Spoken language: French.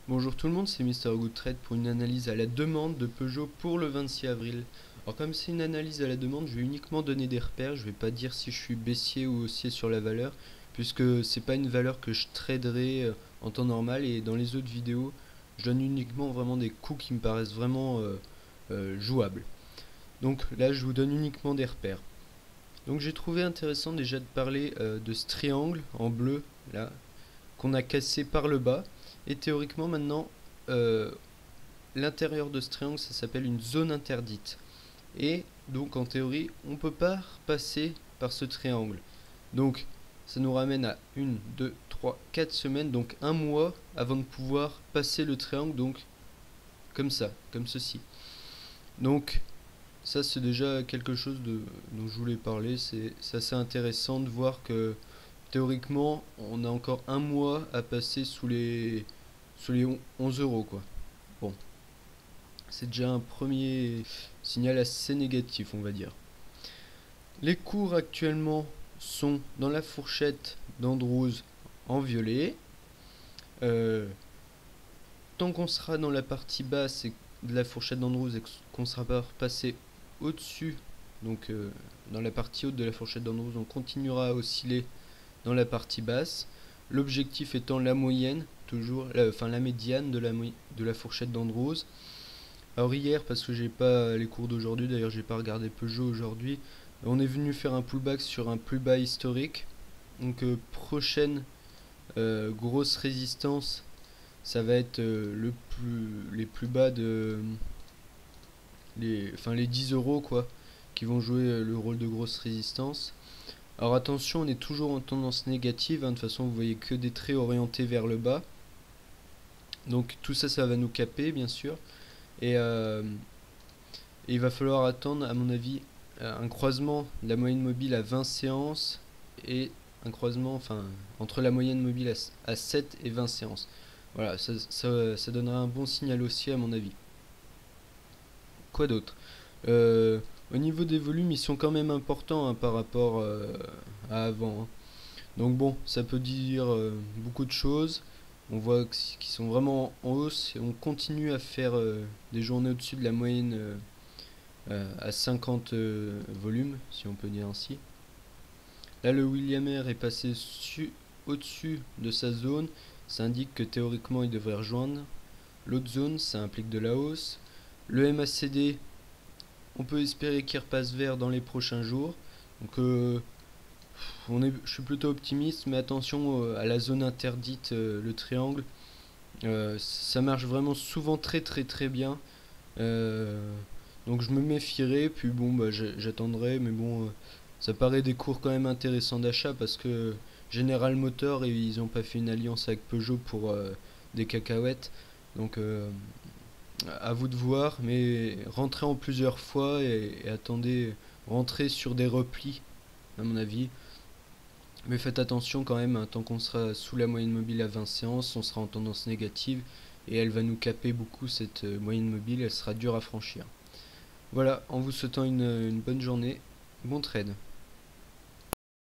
Bonjour tout le monde, c'est Mister Good Trade pour une analyse à la demande de Peugeot pour le 26 avril. Alors comme c'est une analyse à la demande, je vais uniquement donner des repères, je vais pas dire si je suis baissier ou haussier sur la valeur, puisque c'est pas une valeur que je traderai en temps normal, et dans les autres vidéos, je donne uniquement vraiment des coups qui me paraissent vraiment jouables. Donc là, je vous donne uniquement des repères. Donc j'ai trouvé intéressant déjà de parler de ce triangle en bleu, là, qu'on a cassé par le bas. Et théoriquement maintenant, l'intérieur de ce triangle, ça s'appelle une zone interdite. Et donc en théorie, on ne peut pas passer par ce triangle. Donc ça nous ramène à 1, 2, 3, 4 semaines, donc un mois avant de pouvoir passer le triangle, donc comme ça, comme ceci. Donc ça c'est déjà quelque chose dont je voulais parler, c'est assez intéressant de voir que théoriquement on a encore un mois à passer sous les 11 euros quoi. Bon, c'est déjà un premier signal assez négatif on va dire. Les cours actuellement sont dans la fourchette d'Andrews en violet. Tant qu'on sera dans la partie basse de la fourchette d'Andrews et qu'on sera pas passé au-dessus, donc dans la partie haute de la fourchette d'Andrews, on continuera à osciller dans la partie basse. L'objectif étant la moyenne, toujours, la médiane de la fourchette d'Andrews. Alors hier, parce que j'ai pas les cours d'aujourd'hui, d'ailleurs j'ai pas regardé Peugeot aujourd'hui, on est venu faire un pullback sur un plus bas historique. Donc prochaine grosse résistance, ça va être les plus bas de les 10 euros quoi, qui vont jouer le rôle de grosse résistance. Alors attention, on est toujours en tendance négative, hein. De toute façon vous voyez que des traits orientés vers le bas. Donc tout ça, ça va nous caper bien sûr. Et il va falloir attendre à mon avis un croisement de la moyenne mobile à 20 séances et un croisement entre la moyenne mobile à 7 et 20 séances. Voilà, ça donnera un bon signal haussier à mon avis. Quoi d'autre? Au niveau des volumes, ils sont quand même importants, hein, par rapport à avant, hein. Donc bon, ça peut dire beaucoup de choses. On voit qu'ils sont vraiment en hausse et on continue à faire des journées au-dessus de la moyenne à 50 volumes, si on peut dire ainsi. Là, le William R est passé au-dessus de sa zone. Ça indique que théoriquement, il devrait rejoindre l'autre zone. Ça implique de la hausse. Le MACD, on peut espérer qu'il repasse vert dans les prochains jours. Donc, je suis plutôt optimiste, mais attention à la zone interdite, le triangle. Ça marche vraiment souvent très très très bien. Donc je me méfierai, puis bon bah j'attendrai, mais bon ça paraît des cours quand même intéressants d'achat parce que General Motors ils ont pas fait une alliance avec Peugeot pour des cacahuètes. Donc à vous de voir, mais rentrez en plusieurs fois et attendez, rentrez sur des replis à mon avis. Mais faites attention quand même, hein, tant qu'on sera sous la moyenne mobile à 20 séances, on sera en tendance négative et elle va nous caper beaucoup cette moyenne mobile, elle sera dure à franchir. Voilà, en vous souhaitant une bonne journée, bon trade.